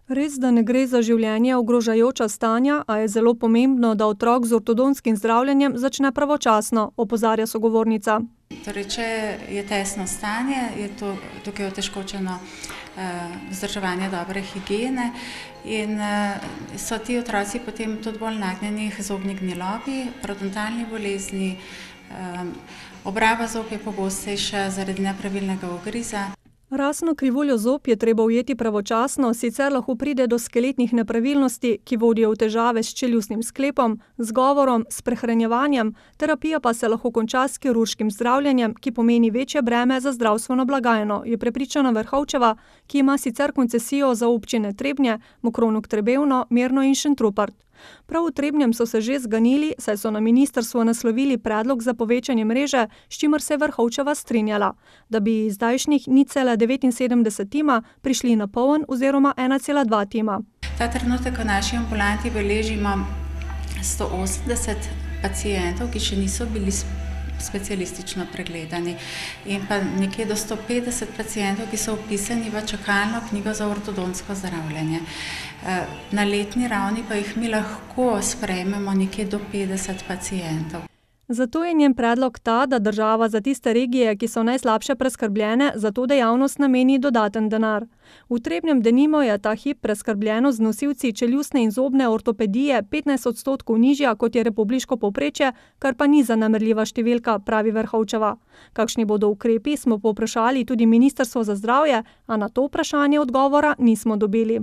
Res, da ne gre za življenje ogrožajoča stanja, a je zelo pomembno, da otrok z ortodonskim zdravljenjem začne pravočasno, opozarja sogovornica. Torej, če je tesno stanje, je tukaj otežkočeno vzdrževanje dobre higiene in so ti otroci potem tudi bolj nagnjeni k zobni gnilobi, parodontalni bolezni, obraba zob je pogostejša zaradi nepravilnega ugriza. Rasno krivuljo zob je treba ujeti pravočasno, sicer lahko pride do skeletnih nepravilnosti, ki vodijo v težave s čeljustnim sklepom, z govorom, s prehranjevanjem, terapija pa se lahko konča s kirurškim zdravljenjem, ki pomeni večje breme za zdravstveno blagajno, je prepričana Vrhovčeva, ki ima sicer koncesijo za občine Trebnje, Mokrovnik Trebevno, Mirno in Šentrupert. Prav v Trebnjem so se že zganili, saj so na ministrstvo naslovili predlog za povečanje mreže, s čimer se je Vrhovčeva strinjala, da bi iz zdajšnjih 0,79 tima prišli na poln oziroma 1,2 tima. Ta trenutek v naši ambulanti beležimo 180 pacientov, ki še niso bili specialistično pregledani in pa nekje do 150 pacientov, ki so vpisani v čakalno knjigo za ortodontsko zdravljenje. Na letni ravni pa jih mi lahko sprejmemo nekje do 50 pacientov. Zato je njen predlog ta, da država za tiste regije, ki so najslabše preskrbljene, za to dejavnost nameni dodaten denar. V Trebnjem denimo je ta hip preskrbljenost z nosilci čeljustne in zobne ortopedije 15% nižja, kot je republiško povprečje, kar pa ni zanemarljiva številka, pravi Vrhovčeva. Kakšni bodo ukrepi, smo povprašali tudi Ministrstvo za zdravje, a na to vprašanje odgovora nismo dobili.